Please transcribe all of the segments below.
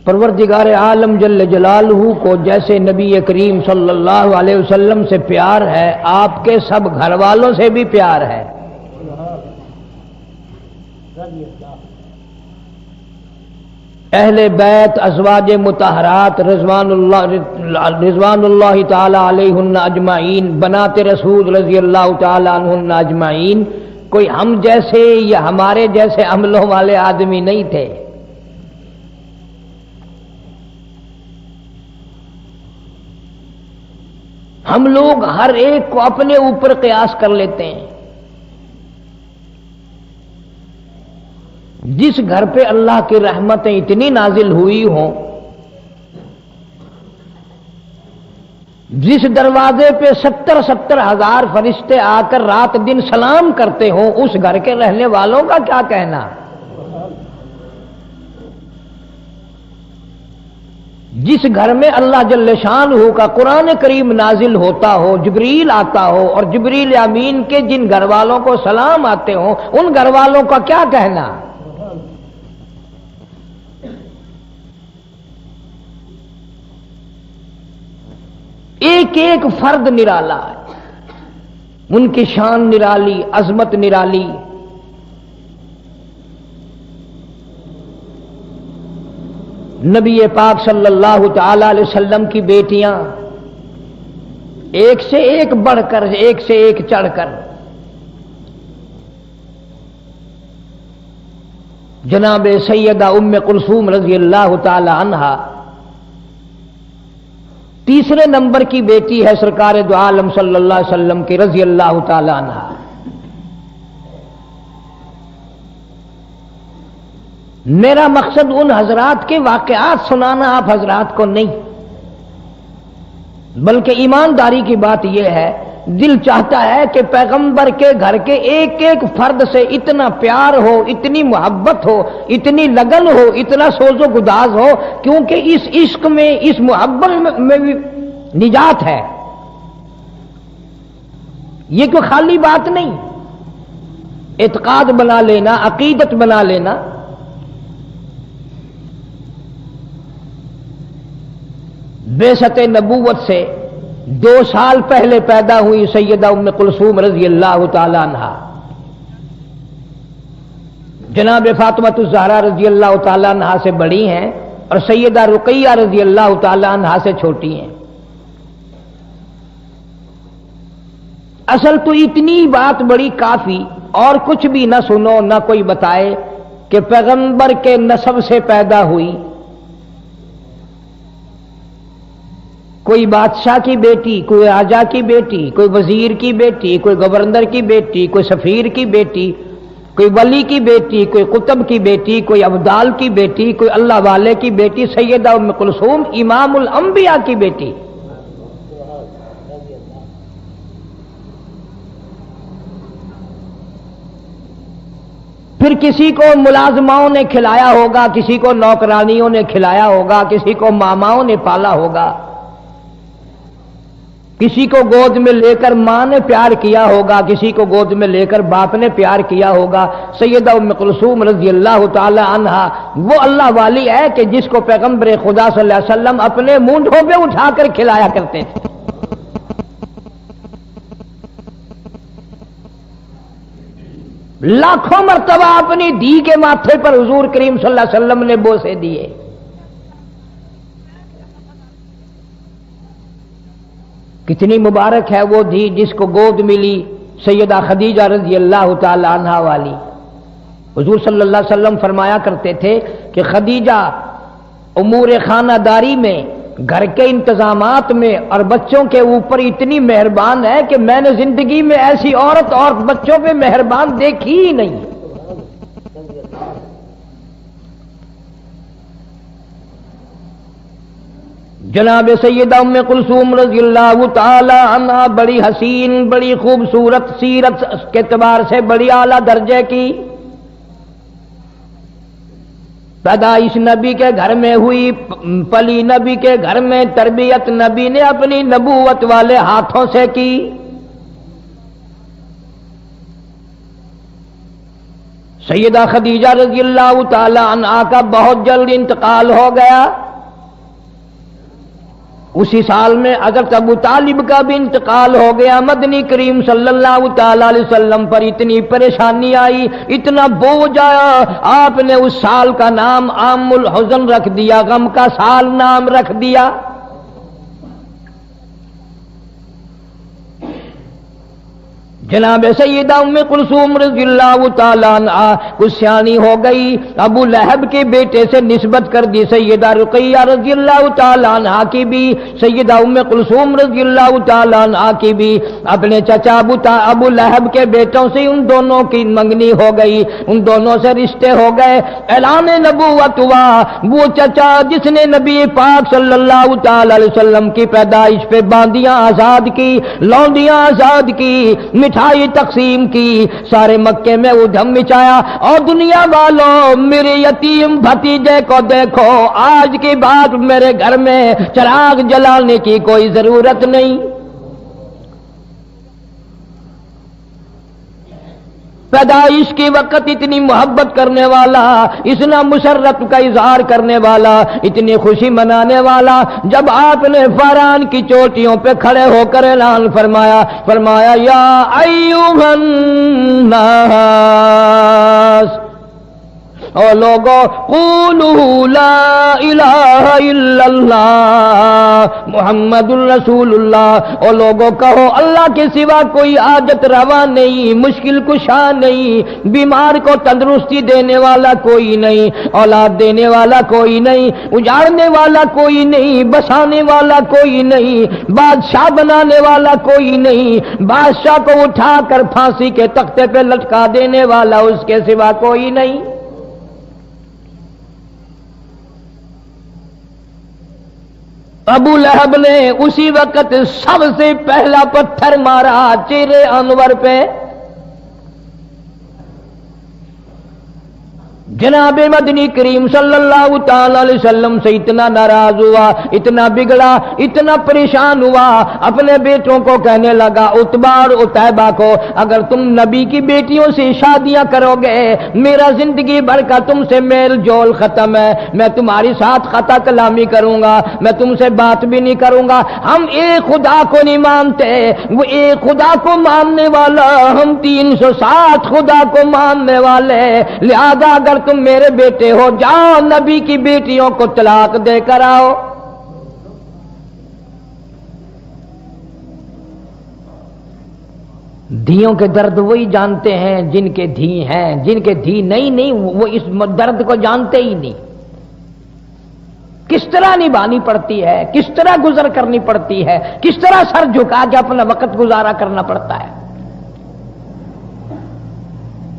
پروردگار عالم جل جلالہ کو جیسے نبی کریم صلی اللہ علیہ وسلم سے پیار ہے، آپ کے سب گھر والوں سے بھی پیار ہے۔ اہل بیت ازواج مطہرات رضوان اللہ تعالی علیہن اجمعین، بنات رسول رضی اللہ تعالی عنہن اجمعین، کوئی ہم جیسے یا ہمارے جیسے عملوں والے آدمی نہیں تھے۔ ہم لوگ ہر ایک کو اپنے اوپر قیاس کر لیتے ہیں۔ جس گھر پہ اللہ کی رحمتیں اتنی نازل ہوئی ہوں، جس دروازے پہ 70 ہزار فرشتے آ کر رات دن سلام کرتے ہوں، اس گھر کے رہنے والوں کا کیا کہنا؟ جس گھر میں اللہ جل شانہ کا قرآن کریم نازل ہوتا ہو، جبریل آتا ہو اور جبریل امین کے جن گھر والوں کو سلام آتے ہوں، ان گھر والوں کا کیا کہنا؟ ایک ایک فرد نرالا ہے، ان کی شان نرالی، عظمت نرالی۔ نبی پاک صلی اللہ تعالی علیہ وسلم کی بیٹیاں ایک سے ایک بڑھ کر، ایک سے ایک چڑھ کر، جناب سیدہ ام کلثوم رضی اللہ تعالی عنہا تیسرے نمبر کی بیٹی ہے سرکار دو عالم صلی اللہ علیہ وسلم کی رضی اللہ تعالی عنہا۔ میرا مقصد ان حضرات کے واقعات سنانا آپ حضرات کو نہیں، بلکہ ایمانداری کی بات یہ ہے، دل چاہتا ہے کہ پیغمبر کے گھر کے ایک ایک فرد سے اتنا پیار ہو، اتنی محبت ہو، اتنی لگن ہو، اتنا سوز و گداز ہو، کیونکہ اس عشق میں، اس محبت میں بھی نجات ہے۔ یہ کوئی خالی بات نہیں، اعتقاد بنا لینا، عقیدت بنا لینا۔ بعثت نبوت سے 2 سال پہلے پیدا ہوئی سیدہ ام کلثوم رضی اللہ تعالی عنہا، جناب فاطمہ الزہرا رضی اللہ تعالی عنہا سے بڑی ہیں اور سیدہ رقیہ رضی اللہ تعالی عنہا سے چھوٹی ہیں۔ اصل تو اتنی بات بڑی کافی، اور کچھ بھی نہ سنو، نہ کوئی بتائے کہ پیغمبر کے نسب سے پیدا ہوئی، کوئی بادشاہ کی بیٹی، کوئی راجا کی بیٹی، کوئی وزیر کی بیٹی، کوئی گورنر کی بیٹی، کوئی سفیر کی بیٹی، کوئی ولی کی بیٹی، کوئی قطب کی بیٹی، کوئی ابدال کی بیٹی، کوئی اللہ والے کی بیٹی، سیدہ ام کلثوم امام الانبیاء کی بیٹی۔ پھر کسی کو ملازماؤں نے کھلایا ہوگا، کسی کو نوکرانیوں نے کھلایا ہوگا، کسی کو ماماؤں نے پالا ہوگا، کسی کو گود میں لے کر ماں نے پیار کیا ہوگا، کسی کو گود میں لے کر باپ نے پیار کیا ہوگا۔ سیدہ ام کلثوم رضی اللہ تعالی عنہا وہ اللہ والی ہے کہ جس کو پیغمبر خدا صلی اللہ علیہ وسلم اپنے مونڈھوں پہ اٹھا کر کھلایا کرتے تھے۔ لاکھوں مرتبہ اپنی دھی کے ماتھے پر حضور کریم صلی اللہ علیہ وسلم نے بوسے دیے۔ کتنی مبارک ہے وہ دھی جس کو گود ملی سیدہ خدیجہ رضی اللہ تعالی عنہا والی۔ حضور صلی اللہ علیہ وسلم فرمایا کرتے تھے کہ خدیجہ امور خانہ داری میں، گھر کے انتظامات میں اور بچوں کے اوپر اتنی مہربان ہے کہ میں نے زندگی میں ایسی عورت اور بچوں پہ مہربان دیکھی ہی نہیں۔ جناب سیدہ ام کلثوم رضی اللہ تعالی عنہا بڑی حسین، بڑی خوبصورت، سیرت کے اعتبار سے بڑی اعلیٰ درجے کی، پیدائش نبی کے گھر میں ہوئی، پلی نبی کے گھر میں، تربیت نبی نے اپنی نبوت والے ہاتھوں سے کی۔ سیدہ خدیجہ رضی اللہ تعالی عنہا کا بہت جلد انتقال ہو گیا. اسی سال میں حضرت ابو طالب کا بھی انتقال ہو گیا. مدنی کریم صلی اللہ تعالی علیہ وسلم پر اتنی پریشانی آئی، اتنا بوجھ آیا، آپ نے اس سال کا نام عام الحزن رکھ دیا، غم کا سال نام رکھ دیا. جناب سیدہ ام کلثوم رضی اللہ تعالیٰ عنہا کچھ سیانی ہو گئی، ابو لہب کے بیٹے سے نسبت کر دی. سیدہ رقیہ رضی اللہ تعالیٰ عنہا کی بھی، سیدہ ام کلثوم رضی اللہ تعالیٰ عنہا کی بھی اپنے چچا ابو لہب کے بیٹوں سے ان دونوں کی منگنی ہو گئی، ان دونوں سے رشتے ہو گئے. اعلان نبوت ہوا. وہ چچا جس نے نبی پاک صلی اللہ تعالی علیہ وسلم کی پیدائش پہ باندیاں آزاد کی، لونڈیاں آزاد کی، مٹھائی تقسیم کی، سارے مکے میں ادھم مچایا. اور دنیا والوں میرے یتیم بھتیجے کو دیکھو، آج کے بعد میرے گھر میں چراغ جلانے کی کوئی ضرورت نہیں. پیدائش کے وقت اتنی محبت کرنے والا، اتنا مسرت کا اظہار کرنے والا، اتنی خوشی منانے والا، جب آپ نے فاران کی چوٹیوں پہ کھڑے ہو کر اعلان فرمایا یا ایھا الناس، او لوگو قولوا لا الہ الا اللہ محمد الرسول اللہ، او لوگو کہو اللہ کے سوا کوئی حاجت روا نہیں، مشکل کشا نہیں، بیمار کو تندرستی دینے والا کوئی نہیں، اولاد دینے والا کوئی نہیں، اجاڑنے والا کوئی نہیں، بسانے والا کوئی نہیں، بادشاہ بنانے والا کوئی نہیں، بادشاہ کو اٹھا کر پھانسی کے تختے پہ لٹکا دینے والا اس کے سوا کوئی نہیں. ابو لہب نے اسی وقت سب سے پہلا پتھر مارا چہرے انور پہ. جناب مدنی کریم صلی اللہ تعالی علیہ وسلم سے اتنا ناراض ہوا، اتنا بگڑا، اتنا پریشان ہوا، اپنے بیٹوں کو کہنے لگا، عتبہ اور عتیبہ کو، اگر تم نبی کی بیٹیوں سے شادیاں کرو گے میرا زندگی بھر کا تم سے میل جول ختم ہے، میں تمہاری ساتھ خطا کلامی کروں گا، میں تم سے بات بھی نہیں کروں گا. ہم ایک خدا کو نہیں مانتے، وہ ایک خدا کو ماننے والا، ہم 360 خدا کو ماننے والے، لہذا اگر تم میرے بیٹے ہو جاؤ نبی کی بیٹیوں کو طلاق دے کر آؤ. دھیوں کے درد وہی جانتے ہیں جن کے دھی ہیں، جن کے دھی نہیں وہ اس درد کو جانتے ہی نہیں. کس طرح نبھانی پڑتی ہے، کس طرح گزر کرنی پڑتی ہے، کس طرح سر جھکا کے اپنا وقت گزارا کرنا پڑتا ہے.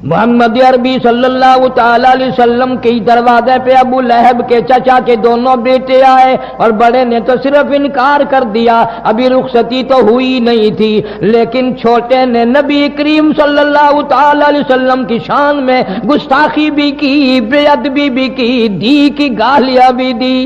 محمد عربی صلی اللہ تعالی علیہ وسلم کے دروازے پہ ابو لہب کے چچا کے دونوں بیٹے آئے، اور بڑے نے تو صرف انکار کر دیا، ابھی رخصتی تو ہوئی نہیں تھی، لیکن چھوٹے نے نبی کریم صلی اللہ تعالی علیہ وسلم کی شان میں گستاخی بھی کی، بے ادبی بھی کی، دھی کی گالیاں بھی دی.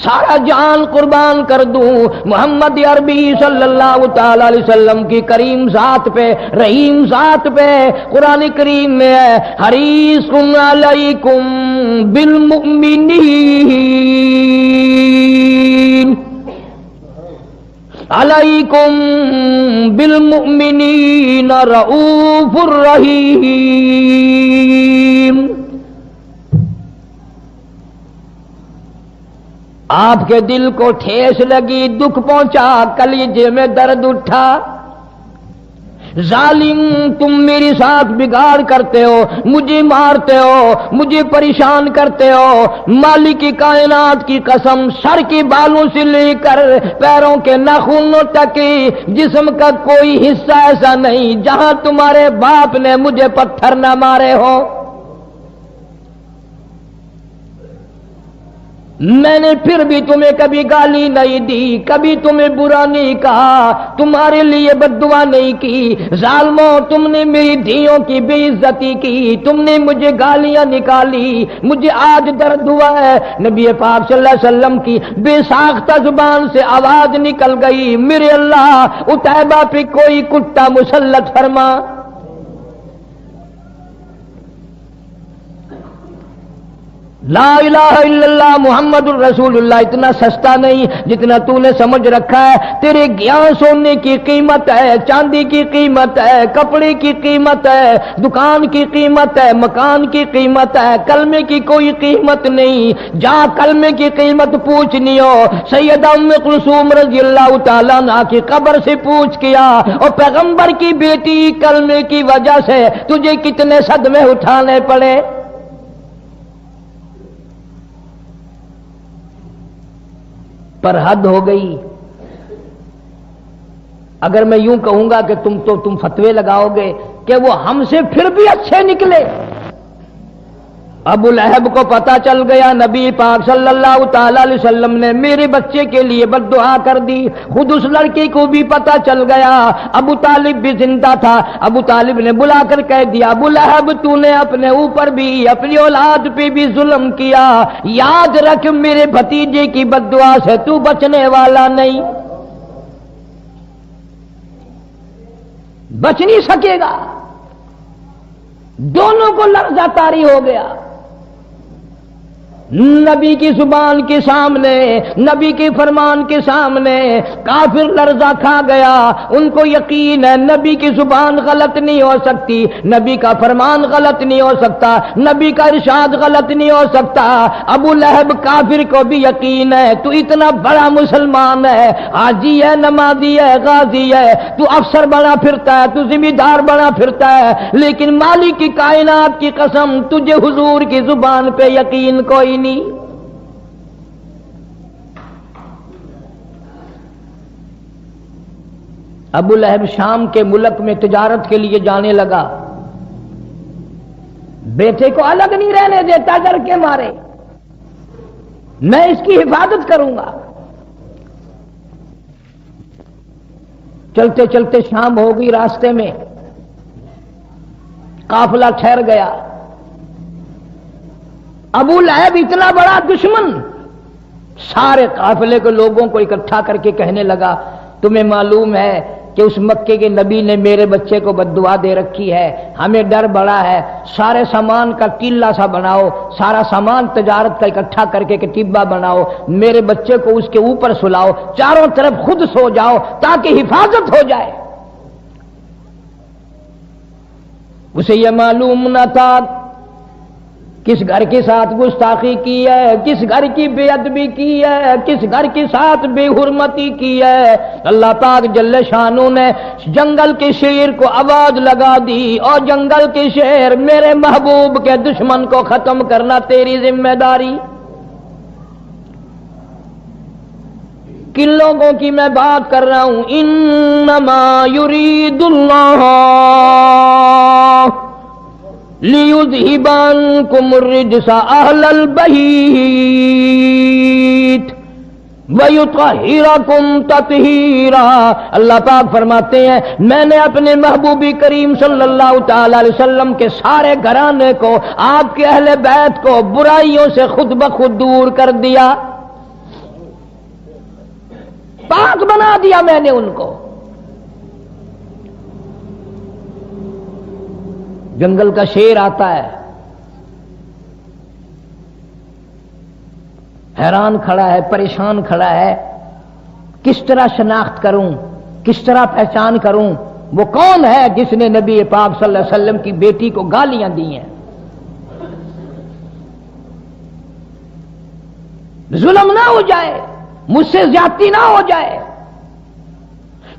سارا جان قربان کر دوں محمد عربی صلی اللہ تعالی علیہ وسلم کی کریم ذات پہ، رحیم ذات پہ. قرآن کریم میں ہے حریص علیکم بالمؤمنین علیکم بالمؤمنین رؤوف الرحیم. آپ کے دل کو ٹھیس لگی، دکھ پہنچا، کلیجے میں درد اٹھا. ظالم تم میرے ساتھ بگاڑ کرتے ہو، مجھے مارتے ہو، مجھے پریشان کرتے ہو. مالک کی کائنات کی قسم، سر کے بالوں سے لے کر پیروں کے ناخنوں تک جسم کا کوئی حصہ ایسا نہیں جہاں تمہارے باپ نے مجھے پتھر نہ مارے ہو. میں نے پھر بھی تمہیں کبھی گالی نہیں دی، کبھی تمہیں برا نہیں کہا، تمہارے لیے بد دعا نہیں کی۔ ظالموں، تم نے میری دھیوں کی بے عزتی کی، تم نے مجھے گالیاں نکالی، مجھے آج درد ہوا ہے۔ نبی پاک صلی اللہ علیہ وسلم کی بے ساختہ زبان سے آواز نکل گئی، میرے اللہ عتیبہ پہ کوئی کتا مسلط فرما۔ لا الہ الا اللہ محمد الرسول اللہ اتنا سستا نہیں جتنا تو نے سمجھ رکھا ہے۔ تیرے یہاں سونے کی قیمت ہے، چاندی کی قیمت ہے، کپڑے کی قیمت ہے، دکان کی قیمت ہے، مکان کی قیمت ہے، کلمے کی کوئی قیمت نہیں۔ جا کلمے کی قیمت پوچھنی ہو سیدہ ام کلثوم رضی اللہ تعالیٰ عنہا کی قبر سے پوچھ کیا، اور پیغمبر کی بیٹی کلمے کی وجہ سے تجھے کتنے صدمے اٹھانے پڑے۔ پر حد ہو گئی۔ اگر میں یوں کہوں گا کہ تم فتوے لگاؤ گے کہ وہ ہم سے پھر بھی اچھے نکلے۔ ابو لہب کو پتا چل گیا نبی پاک صلی اللہ تعالی علیہ وسلم نے میرے بچے کے لیے بد دعا کر دی، خود اس لڑکی کو بھی پتا چل گیا۔ ابو طالب بھی زندہ تھا، ابو طالب نے بلا کر کہہ دیا، ابو لہب تو نے اپنے اوپر بھی اپنی اولاد پہ بھی ظلم کیا، یاد رکھ میرے بھتیجے کی بد دعا سے تو بچنے والا نہیں، بچ نہیں سکے گا۔ دونوں کو لرزہ طاری ہو گیا۔ نبی کی زبان کے سامنے، نبی کے فرمان کے سامنے کافر لرزہ کھا گیا۔ ان کو یقین ہے نبی کی زبان غلط نہیں ہو سکتی، نبی کا فرمان غلط نہیں ہو سکتا، نبی کا ارشاد غلط نہیں ہو سکتا۔ ابو لہب کافر کو بھی یقین ہے تو اتنا بڑا مسلمان ہے، حاجی ہے، نمازی ہے، غازی ہے، تو افسر بنا پھرتا ہے، تو ذمہ دار بنا پھرتا ہے، لیکن مالک کی کائنات کی قسم تجھے حضور کی زبان پہ یقین کوئی نہیں۔ ابو لہب شام کے ملک میں تجارت کے لیے جانے لگا، بیٹے کو الگ نہیں رہنے دیتا ڈر کے مارے، میں اس کی حفاظت کروں گا۔ چلتے چلتے شام ہو گئی، راستے میں قافلہ ٹھہر گیا۔ ابو لہب اتنا بڑا دشمن سارے قافلے کے لوگوں کو اکٹھا کر کے کہنے لگا، تمہیں معلوم ہے کہ اس مکے کے نبی نے میرے بچے کو بد دعا دے رکھی ہے، ہمیں ڈر بڑا ہے، سارے سامان کا ٹیلا سا بناؤ، سارا سامان تجارت کا اکٹھا کر کے ٹبا بناؤ، میرے بچے کو اس کے اوپر سلاؤ، چاروں طرف خود سو جاؤ تاکہ حفاظت ہو جائے۔ اسے یہ معلوم نہ تھا کس گھر کے ساتھ گستاخی کی ہے، کس گھر کی بے ادبی کی ہے، کس گھر کے ساتھ بے حرمتی کی ہے۔ اللہ پاک جل شانہ نے جنگل کے شیر کو آواز لگا دی، اور جنگل کے شیر میرے محبوب کے دشمن کو ختم کرنا تیری ذمہ داری۔ کن لوگوں کی میں بات کر رہا ہوں؟ انما یرید اللہ لِيُذْهِبَ عَنْكُمُ الرِّجْسَ أَهْلَ الْبَيْتِ وَيُطَهِّرَكُمْ تَطْهِيرًا۔ اللہ پاک فرماتے ہیں میں نے اپنے محبوب کریم صلی اللہ تعالی علیہ وسلم کے سارے گھرانے کو، آپ کے اہل بیت کو برائیوں سے خود بخود دور کر دیا، پاک بنا دیا میں نے ان کو۔ جنگل کا شیر آتا ہے، حیران کھڑا ہے، پریشان کھڑا ہے، کس طرح شناخت کروں، کس طرح پہچان کروں وہ کون ہے جس نے نبی پاک صلی اللہ علیہ وسلم کی بیٹی کو گالیاں دی ہیں، ظلم نہ ہو جائے، مجھ سے زیادتی نہ ہو جائے۔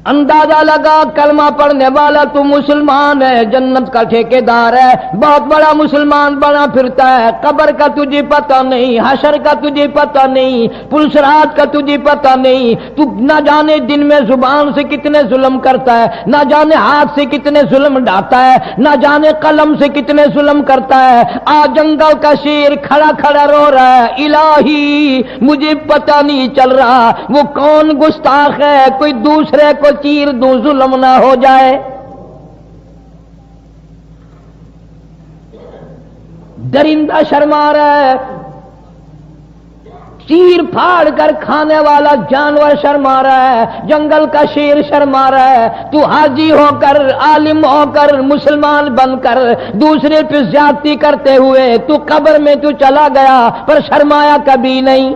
اندازہ لگا کلمہ پڑھنے والا تو مسلمان ہے، جنت کا ٹھیکیدار ہے، بہت بڑا مسلمان بنا پھرتا ہے، قبر کا تجھے پتہ نہیں، حشر کا تجھے پتہ نہیں، پلسرات کا تجھے پتہ نہیں، تو نہ جانے دن میں زبان سے کتنے ظلم کرتا ہے، نہ جانے ہاتھ سے کتنے ظلم ڈھاتا ہے، نہ جانے قلم سے کتنے ظلم کرتا ہے۔ آج جنگل کا شیر کھڑا کھڑا رو رہا ہے، الہی مجھے پتہ نہیں چل رہا وہ کون گستاخ ہے، کوئی دوسرے کو چیر دوں ظلم نہ ہو جائے۔ درندہ شرما رہا ہے، چیر پھاڑ کر کھانے والا جانور شرما رہا ہے، جنگل کا شیر شرما رہا ہے، تو حاجی ہو کر، عالم ہو کر، مسلمان بن کر دوسرے پہ زیادتی کرتے ہوئے تو قبر میں تو چلا گیا پر شرمایا کبھی نہیں۔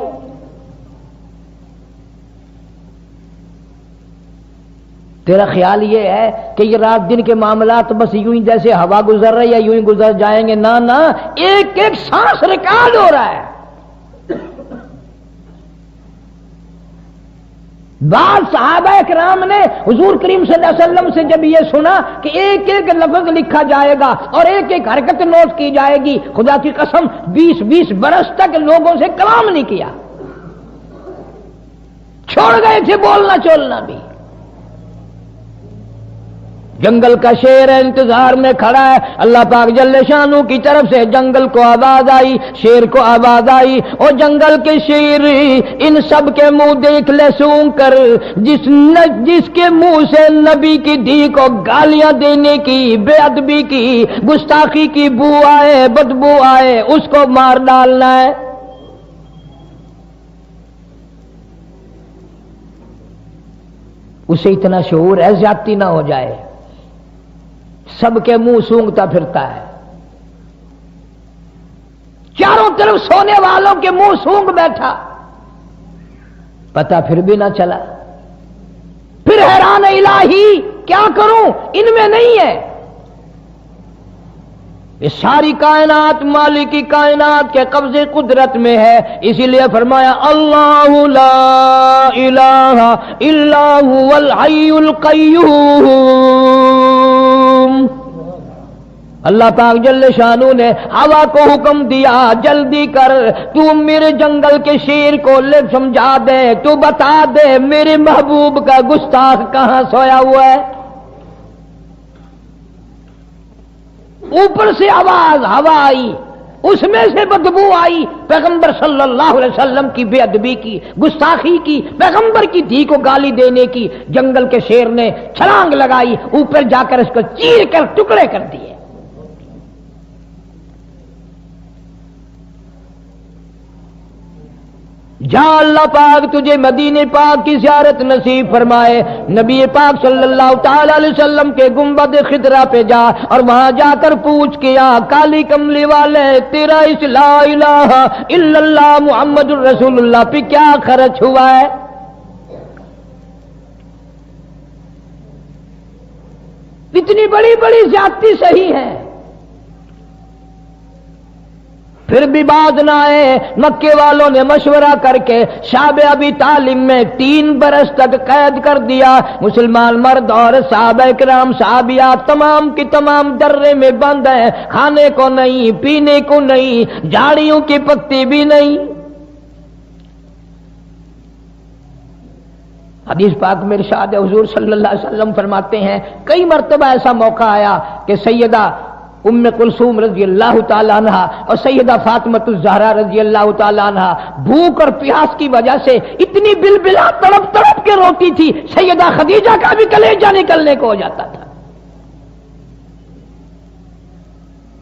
تیرا خیال یہ ہے کہ یہ رات دن کے معاملات بس یوں ہی جیسے ہوا گزر رہی ہے یوں ہی گزر جائیں گے؟ نہ نہ، ایک ایک سانس ریکارڈ ہو رہا ہے۔ بعض صحابہ کرام نے حضور کریم صلی اللہ علیہ وسلم سے جب یہ سنا کہ ایک ایک لفظ لکھا جائے گا اور ایک ایک حرکت نوٹ کی جائے گی، خدا کی قسم 20 برس تک لوگوں سے کلام نہیں کیا، چھوڑ گئے تھے بولنا چولنا بھی۔ جنگل کا شیر انتظار میں کھڑا ہے، اللہ پاک جل شانہ کی طرف سے جنگل کو آواز آئی، شیر کو آواز آئی، اور جنگل کے شیر ان سب کے منہ دیکھ لے سونگ کر، جس کے منہ سے نبی کی دھی کو گالیاں دینے کی، بے ادبی کی، گستاخی کی بو آئے، بدبو آئے، اس کو مار ڈالنا ہے۔ اسے اتنا شعور ہے زیادتی نہ ہو جائے، سب کے منہ سونگتا پھرتا ہے، چاروں طرف سونے والوں کے منہ سونگ بیٹھا، پتہ پھر بھی نہ چلا، پھر حیران الہی کیا کروں، ان میں نہیں ہے۔ یہ ساری کائنات مالک کی کائنات کے قبضے قدرت میں ہے، اسی لیے فرمایا اللہ لا الہ الا هو الحی القیوم۔ اللہ پاک جل شانہ نے ہوا کو حکم دیا، جلدی کر تو میرے جنگل کے شیر کو لے سمجھا دے، تو بتا دے میرے محبوب کا گستاخ کہاں سویا ہوا ہے۔ اوپر سے آواز ہوا آئی، اس میں سے بدبو آئی، پیغمبر صلی اللہ علیہ وسلم کی بے ادبی کی، گستاخی کی، پیغمبر کی دھی کو گالی دینے کی۔ جنگل کے شیر نے چھلانگ لگائی، اوپر جا کر اس کو چیر کر ٹکڑے کر دیے۔ جا اللہ پاک تجھے مدینے پاک کی زیارت نصیب فرمائے، نبی پاک صلی اللہ تعالی علیہ وسلم کے گنبد خضرا پہ جا اور وہاں جا کر پوچھ کیا کالی کملی والے تیرا اس لا الہ الا اللہ محمد الرسول اللہ پہ کیا خرچ ہوا ہے؟ اتنی بڑی بڑی زیادتی صحیح ہے، پھر بھی باز نہ آئے۔ مکے والوں نے مشورہ کر کے شعب ابی طالب میں 3 برس تک قید کر دیا۔ مسلمان مرد اور صحابہ کرام صحابیات تمام کی تمام درے میں بند ہیں، کھانے کو نہیں، پینے کو نہیں، جھاڑیوں کی پتی بھی نہیں۔ حدیث پاک میں ارشاد ہے، حضور صلی اللہ علیہ وسلم فرماتے ہیں کئی مرتبہ ایسا موقع آیا کہ سیدہ ام کلثوم رضی اللہ تعالی عنہ اور سیدہ فاطمہ الزہرا رضی اللہ تعالی عنہ بھوک اور پیاس کی وجہ سے اتنی بلبلا تڑپ تڑپ کے روتی تھی، سیدہ خدیجہ کا بھی کلیجہ نکلنے کو ہو جاتا تھا۔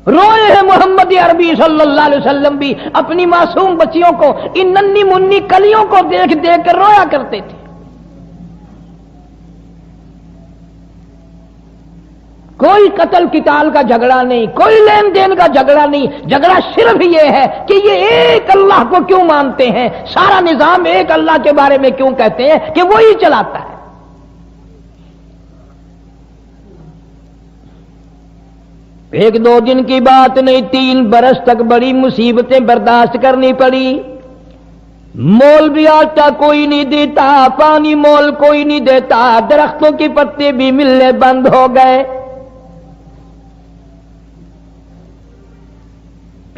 روئے ہیں محمد عربی صلی اللہ علیہ وسلم بھی اپنی معصوم بچیوں کو، ان ننھی منی کلیوں کو دیکھ دیکھ کر رویا کرتے تھے۔ کوئی قتل قتال کا جھگڑا نہیں، کوئی لین دین کا جھگڑا نہیں، جھگڑا صرف یہ ہے کہ یہ ایک اللہ کو کیوں مانتے ہیں، سارا نظام ایک اللہ کے بارے میں کیوں کہتے ہیں کہ وہی چلاتا ہے۔ ایک دو دن کی بات نہیں، 3 برس تک بڑی مصیبتیں برداشت کرنی پڑی۔ مول بھی آٹا کوئی نہیں دیتا، پانی مول کوئی نہیں دیتا، درختوں کے پتے بھی ملنے بند ہو گئے۔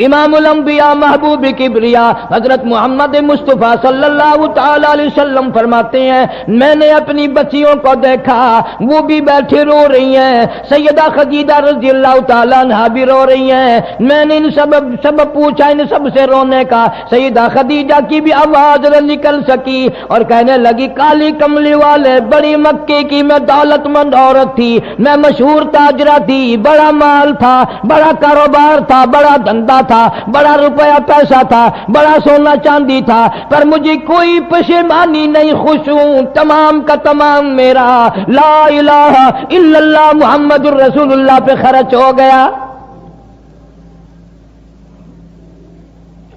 امام الانبیاء محبوب کبریا حضرت محمد مصطفیٰ صلی اللہ تعالی علیہ وسلم فرماتے ہیں میں نے اپنی بچیوں کو دیکھا وہ بھی بیٹھے رو رہی ہیں، سیدہ خدیجہ رضی اللہ تعالی عنہا بھی رو رہی ہیں، میں نے ان سب پوچھا ان سب سے رونے کا، سیدہ خدیجہ کی بھی آواز نہ نکل سکی اور کہنے لگی کالی کملی والے بڑی مکے کی میں دولت مند عورت تھی، میں مشہور تاجرہ تھی، بڑا مال تھا، بڑا کاروبار تھا، بڑا دھندا تھا، بڑا روپیہ پیسہ تھا، بڑا سونا چاندی تھا، پر مجھے کوئی پشیمانی نہیں، خوش ہوں تمام کا تمام میرا لا الہ الا اللہ محمد الرسول اللہ پہ خرچ ہو گیا۔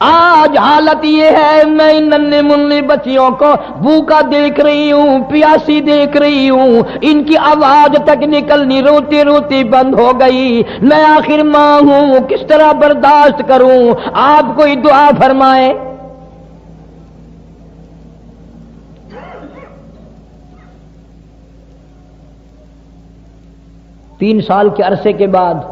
آج حالت یہ ہے میں ان ننھے منھے بچیوں کو بھوکا دیکھ رہی ہوں، پیاسی دیکھ رہی ہوں، ان کی آواز تک نکلنی روتی روتی بند ہو گئی، میں آخر ماں ہوں کس طرح برداشت کروں؟ آپ کوئی دعا فرمائیں۔ 3 سال کے عرصے کے بعد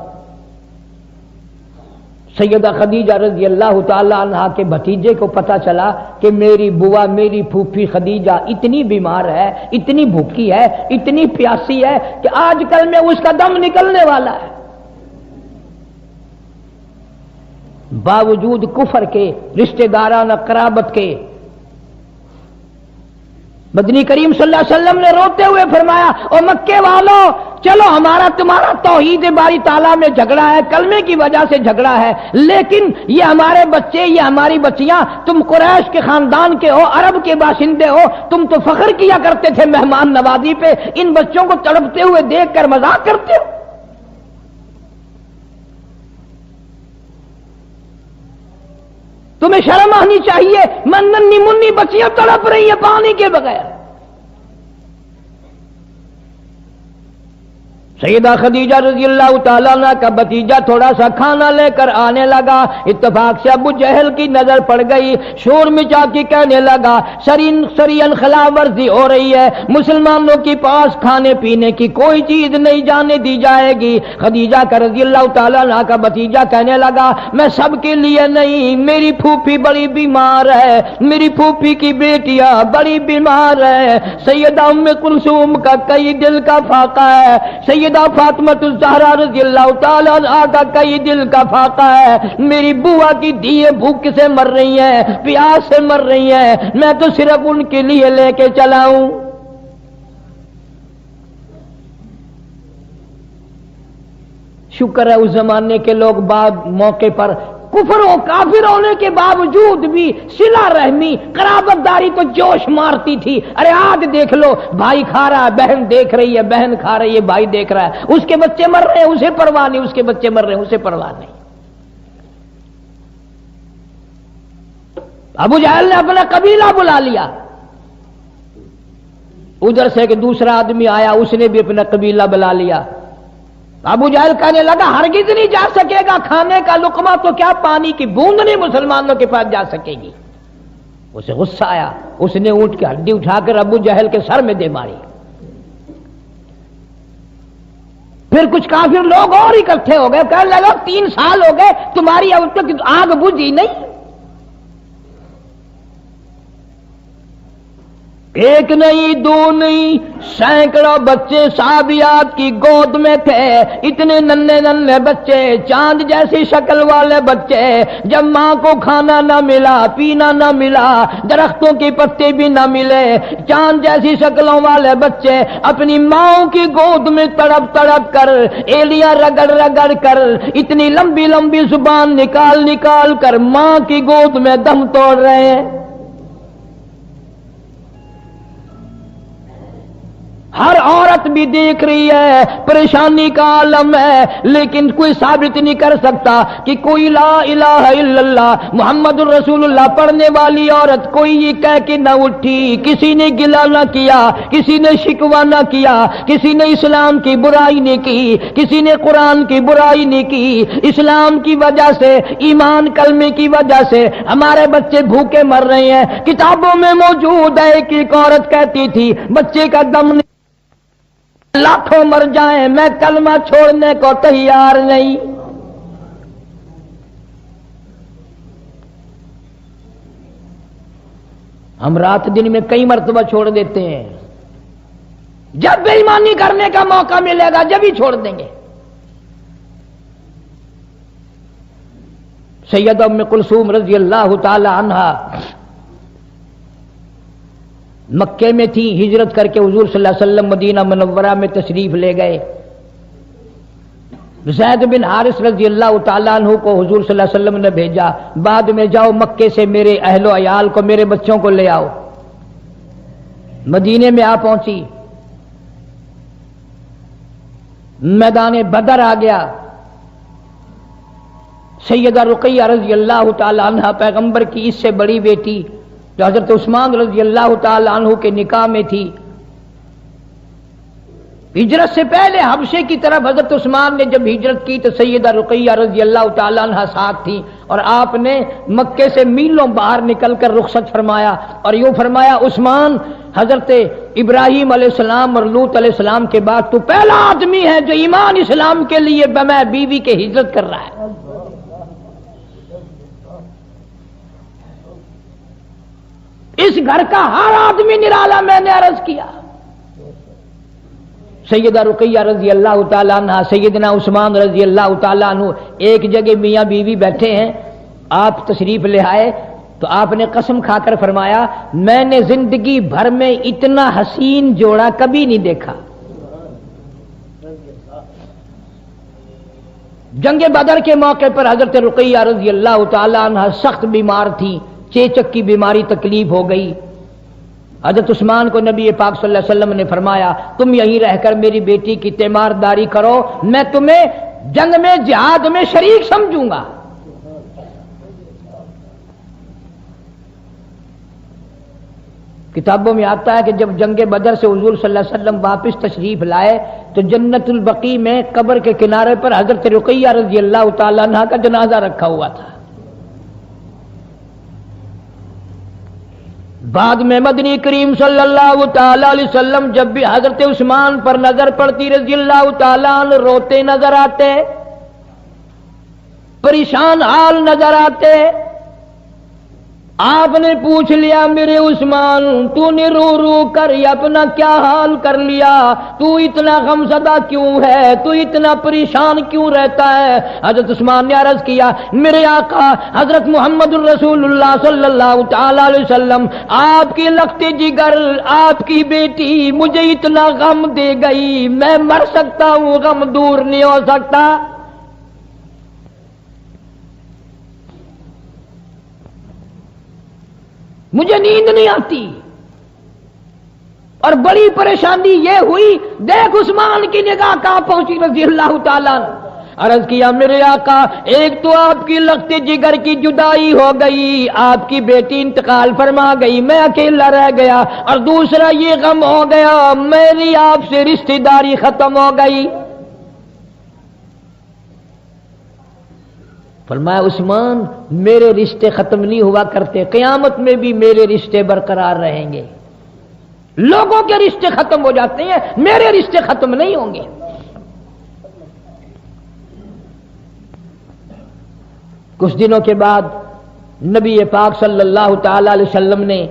سیدہ خدیجہ رضی اللہ تعالی عنہا کے بھتیجے کو پتا چلا کہ میری بوا میری پھوپھی خدیجہ اتنی بیمار ہے، اتنی بھوکی ہے، اتنی پیاسی ہے کہ آج کل میں اس کا دم نکلنے والا ہے۔ باوجود کفر کے، رشتہ دارانہ قرابت کے، مدنی کریم صلی اللہ علیہ وسلم نے روتے ہوئے فرمایا او مکے والوں چلو ہمارا تمہارا توحید باری تعالیٰ میں جھگڑا ہے، کلمے کی وجہ سے جھگڑا ہے، لیکن یہ ہمارے بچے، یہ ہماری بچیاں، تم قریش کے خاندان کے ہو، عرب کے باشندے ہو، تم تو فخر کیا کرتے تھے مہمان نوازی پہ، ان بچوں کو تڑپتے ہوئے دیکھ کر مذاق کرتے ہو۔ تمہیں شرم آنی چاہیے، ننھی منی بچیاں تڑپ رہی ہیں پانی کے بغیر۔ سیدہ خدیجہ رضی اللہ تعالیٰ عنہ کا بھتیجا تھوڑا سا کھانا لے کر آنے لگا، اتفاق سے ابو جہل کی نظر پڑ گئی، شور مچا کے کہنے لگا سرین خلاف ورزی ہو رہی ہے، مسلمانوں کے پاس کھانے پینے کی کوئی چیز نہیں جانے دی جائے گی۔ خدیجہ کا رضی اللہ تعالیٰ عنہ کا بھتیجا کہنے لگا میں سب کے لیے نہیں، میری پھوپھی بڑی بیمار ہے، میری پھوپھی کی بیٹیاں بڑی بیمار ہے، سیدہ ام کلثوم کا کئی دل کا فاقہ ہے، سیدہ فاطمہ الزہرا رضی اللہ تعالیٰ عنہا کا کئی دل کا فاقہ ہے، میری بوا کی دھییں بھوک سے مر رہی ہیں، پیاس سے مر رہی ہیں، میں تو صرف ان کے لیے لے کے چلا ہوں۔ شکر ہے اس زمانے کے لوگ بعد موقع پر کفر و کافر ہونے کے باوجود بھی صلہ رحمی قرابت داری کو جوش مارتی تھی۔ ارے آج دیکھ لو بھائی کھا رہا ہے، بہن دیکھ رہی ہے، بہن کھا رہی ہے، بھائی دیکھ رہا ہے، اس کے بچے مر رہے ہیں اسے پرواہ نہیں، اس کے بچے مر رہے ہیں اسے پرواہ نہیں۔ ابو جہل نے اپنا قبیلہ بلا لیا، ادھر سے کہ دوسرا آدمی آیا اس نے بھی اپنا قبیلہ بلا لیا۔ ابو جہل کہنے لگا ہرگز نہیں جا سکے گا، کھانے کا لقمہ تو کیا پانی کی بوند نہیں مسلمانوں کے پاس جا سکے گی۔ اسے غصہ آیا، اس نے اونٹ کی ہڈی اٹھا کر ابو جہل کے سر میں دے ماری۔ پھر کچھ کافر لوگ اور اکٹھے ہو گئے، کہنے لگا 3 سال ہو گئے تمہاری اب تک آگ بجھی نہیں۔ ایک نہیں دو نہیں سینکڑوں بچے صحابیات کی گود میں تھے، اتنے ننھے ننھے بچے، چاند جیسی شکل والے بچے، جب ماں کو کھانا نہ ملا، پینا نہ ملا، درختوں کے پتے بھی نہ ملے، چاند جیسی شکلوں والے بچے اپنی ماں کی گود میں تڑپ تڑپ کر، ایلیاں رگڑ رگڑ کر، اتنی لمبی لمبی زبان نکال نکال کر ماں کی گود میں دم توڑ رہے ہیں۔ ہر عورت بھی دیکھ رہی ہے، پریشانی کا عالم ہے، لیکن کوئی ثابت نہیں کر سکتا کہ کوئی لا الہ الا اللہ محمد الرسول اللہ پڑھنے والی عورت کوئی یہ کہہ کے نہ اٹھی، کسی نے گلہ نہ کیا، کسی نے شکوہ نہ کیا، کسی نے اسلام کی برائی نہیں کی، کسی نے قرآن کی برائی نہیں کی۔ اسلام کی وجہ سے، ایمان کلمے کی وجہ سے ہمارے بچے بھوکے مر رہے ہیں۔ کتابوں میں موجود ہے کہ ایک عورت کہتی تھی بچے کا دم لاکھوں مر جائیں میں کلمہ چھوڑنے کو تیار نہیں۔ ہم رات دن میں کئی مرتبہ چھوڑ دیتے ہیں، جب بے ایمانی کرنے کا موقع ملے گا جب ہی چھوڑ دیں گے۔ سیدہ ام کلثوم رضی اللہ تعالی عنہا مکے میں تھی، ہجرت کر کے حضور صلی اللہ علیہ وسلم مدینہ منورہ میں تشریف لے گئے۔ زید بن حارث رضی اللہ تعالیٰ عنہ کو حضور صلی اللہ علیہ وسلم نے بھیجا، بعد میں جاؤ مکے سے میرے اہل و عیال کو، میرے بچوں کو لے آؤ۔ مدینے میں آ پہنچی، میدان بدر آ گیا۔ سیدہ رقیہ رضی اللہ تعالی عنہ پیغمبر کی اس سے بڑی بیٹی جو حضرت عثمان رضی اللہ تعالی عنہ کے نکاح میں تھی، ہجرت سے پہلے حبشے کی طرف حضرت عثمان نے جب ہجرت کی تو سیدہ رقیہ رضی اللہ تعالی عنہ ساتھ تھی، اور آپ نے مکے سے میلوں باہر نکل کر رخصت فرمایا اور یوں فرمایا عثمان، حضرت ابراہیم علیہ السلام اور لوط علیہ السلام کے بعد تو پہلا آدمی ہے جو ایمان اسلام کے لیے بمع بیوی کے ہجرت کر رہا ہے۔ اس گھر کا ہر آدمی نرالا، میں نے عرض کیا۔ سیدہ رقیہ رضی اللہ تعالیٰ عنہ، سیدنا عثمان رضی اللہ تعالیٰ عنہ ایک جگہ میاں بیوی بیٹھے ہیں، آپ تشریف لے آئے تو آپ نے قسم کھا کر فرمایا میں نے زندگی بھر میں اتنا حسین جوڑا کبھی نہیں دیکھا۔ جنگ بدر کے موقع پر حضرت رقیہ رضی اللہ تعالیٰ عنہ سخت بیمار تھی، چیچک کی بیماری تکلیف ہو گئی۔ حضرت عثمان کو نبی پاک صلی اللہ علیہ وسلم نے فرمایا تم یہیں رہ کر میری بیٹی کی تیمارداری کرو، میں تمہیں جنگ میں جہاد میں شریک سمجھوں گا۔ کتابوں میں آتا ہے کہ جب جنگ بدر سے حضور صلی اللہ علیہ وسلم واپس تشریف لائے تو جنت البقیع میں قبر کے کنارے پر حضرت رقیہ رضی اللہ تعالیٰ عنہ کا جنازہ رکھا ہوا تھا۔ بعد میں مدنی کریم صلی اللہ تعالی علیہ وسلم جب بھی حضرت عثمان پر نظر پڑتی رضی اللہ تعالیٰ عنہ روتے نظر آتے، پریشان حال نظر آتے۔ آپ نے پوچھ لیا میرے عثمان تو نے رو رو کر اپنا کیا حال کر لیا، تو اتنا غمزدہ کیوں ہے، تو اتنا پریشان کیوں رہتا ہے؟ حضرت عثمان نے عرض کیا میرے آقا حضرت محمد الرسول اللہ صلی اللہ تعالی علیہ وسلم آپ کی لخت جگر آپ کی بیٹی مجھے اتنا غم دے گئی، میں مر سکتا ہوں، غم دور نہیں ہو سکتا۔ مجھے نیند نہیں آتی، اور بڑی پریشانی یہ ہوئی، دیکھ عثمان کی نگاہ کہاں پہنچی رضی اللہ تعالیٰ عنہ۔ عرض کیا میرے آقا ایک تو آپ کی لخت جگر کی جدائی ہو گئی، آپ کی بیٹی انتقال فرما گئی، میں اکیلا رہ گیا، اور دوسرا یہ غم ہو گیا میری آپ سے رشتہ داری ختم ہو گئی۔ فرمایا عثمان میرے رشتے ختم نہیں ہوا کرتے، قیامت میں بھی میرے رشتے برقرار رہیں گے۔ لوگوں کے رشتے ختم ہو جاتے ہیں، میرے رشتے ختم نہیں ہوں گے۔ کچھ دنوں کے بعد نبی پاک صلی اللہ تعالی علیہ وسلم نے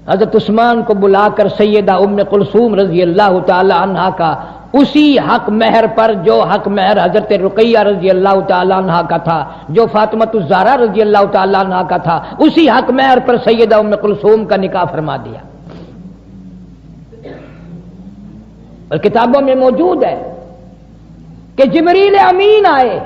حضرت عثمان کو بلا کر سیدہ ام کلثوم رضی اللہ تعالی عنہا کا اسی حق مہر پر جو حق مہر حضرت رقیہ رضی اللہ تعالی عنہا کا تھا، جو فاطمۃ الزہرا رضی اللہ تعالی عنہا کا تھا، اسی حق مہر پر سیدہ ام کلثوم کا نکاح فرما دیا۔ اور کتابوں میں موجود ہے کہ جبریل امین آئے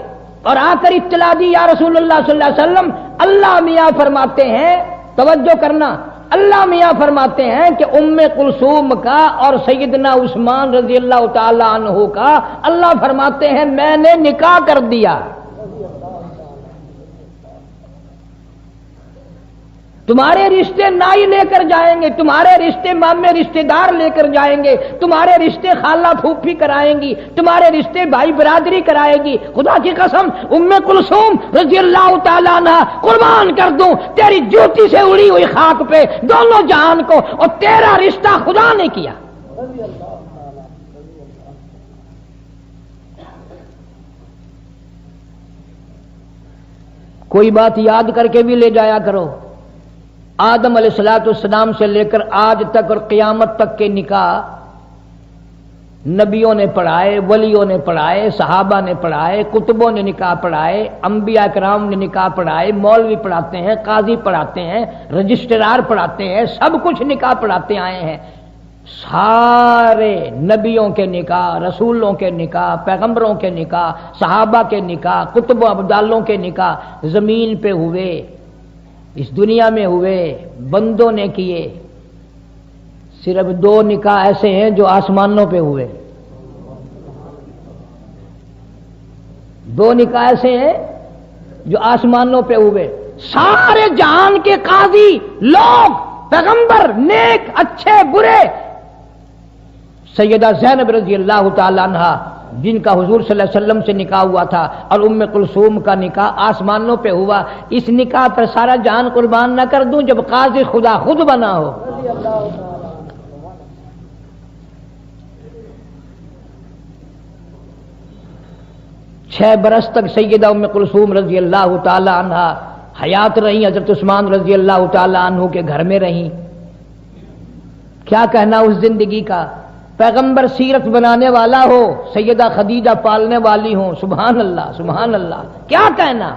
اور آ کر اطلاع دی یا رسول اللہ صلی اللہ علیہ وسلم اللہ میاں فرماتے ہیں، توجہ کرنا، اللہ میاں فرماتے ہیں کہ ام کلثوم کا اور سیدنا عثمان رضی اللہ تعالی عنہ کا اللہ فرماتے ہیں میں نے نکاح کر دیا. تمہارے رشتے نائی لے کر جائیں گے، تمہارے رشتے مامے رشتے دار لے کر جائیں گے، تمہارے رشتے خالہ پھوپھی کرائیں گی، تمہارے رشتے بھائی برادری کرائے گی. خدا کی قسم ام کلثوم رضی اللہ تعالیٰ عنہ قربان کر دوں تیری جوتی سے اڑی ہوئی خاک پہ دونوں جہان کو، اور تیرا رشتہ خدا نے کیا. کوئی بات یاد کر کے بھی لے جایا کرو. آدم علیہ الصلوۃ والسلام سے لے کر آج تک اور قیامت تک کے نکاح نبیوں نے پڑھائے، ولیوں نے پڑھائے، صحابہ نے پڑھائے، کتبوں نے نکاح پڑھائے، انبیاء کرام نے نکاح پڑھائے، مولوی پڑھاتے ہیں، قاضی پڑھاتے ہیں، رجسٹرار پڑھاتے ہیں، سب کچھ نکاح پڑھاتے آئے ہیں. سارے نبیوں کے نکاح، رسولوں کے نکاح، پیغمبروں کے نکاح، صحابہ کے نکاح، کتب و ابدالوں کے نکاح زمین پہ ہوئے، اس دنیا میں ہوئے، بندوں نے کیے. صرف 2 نکاح ایسے ہیں جو آسمانوں پہ ہوئے. 2 نکاح ایسے ہیں جو آسمانوں پہ ہوئے. سارے جہان کے قاضی لوگ، پیغمبر، نیک، اچھے، برے، سیدہ زینب رضی اللہ تعالی عنہا جن کا حضور صلی اللہ علیہ وسلم سے نکاح ہوا تھا، اور ام کلثوم کا نکاح آسمانوں پہ ہوا. اس نکاح پر سارا جان قربان نہ کر دوں جب قاضی خدا خود بنا ہو. 6 برس تک سیدہ ام کلثوم رضی اللہ تعالی عنہا حیات رہی، حضرت عثمان رضی اللہ تعالی عنہ کے گھر میں رہیں. کیا کہنا اس زندگی کا. پیغمبر سیرت بنانے والا ہو، سیدہ خدیجہ پالنے والی ہوں، سبحان اللہ سبحان اللہ، کیا کہنا.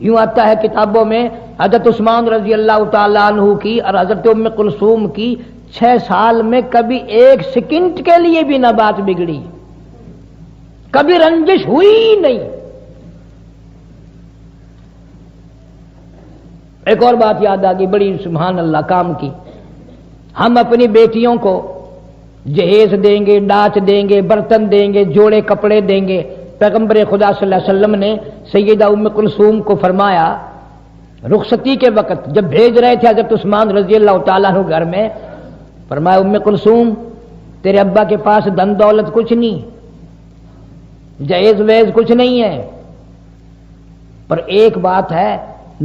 یوں آتا ہے کتابوں میں حضرت عثمان رضی اللہ تعالی عنہ کی اور حضرت ام کلثوم کی 6 سال میں کبھی 1 سیکنڈ کے لیے بھی نہ بات بگڑی، کبھی رنجش ہوئی نہیں. ایک اور بات یاد آ گئی بڑی سبحان اللہ کام کی. ہم اپنی بیٹیوں کو جہیز دیں گے، ڈاچ دیں گے، برتن دیں گے، جوڑے کپڑے دیں گے. پیغمبر خدا صلی اللہ علیہ وسلم نے سیدہ ام کلثوم کو فرمایا رخصتی کے وقت جب بھیج رہے تھے حضرت عثمان رضی اللہ تعالیٰ عنہ گھر میں، فرمایا ام کلثوم تیرے ابا کے پاس دن دولت کچھ نہیں، جہیز ویز کچھ نہیں ہے، پر ایک بات ہے،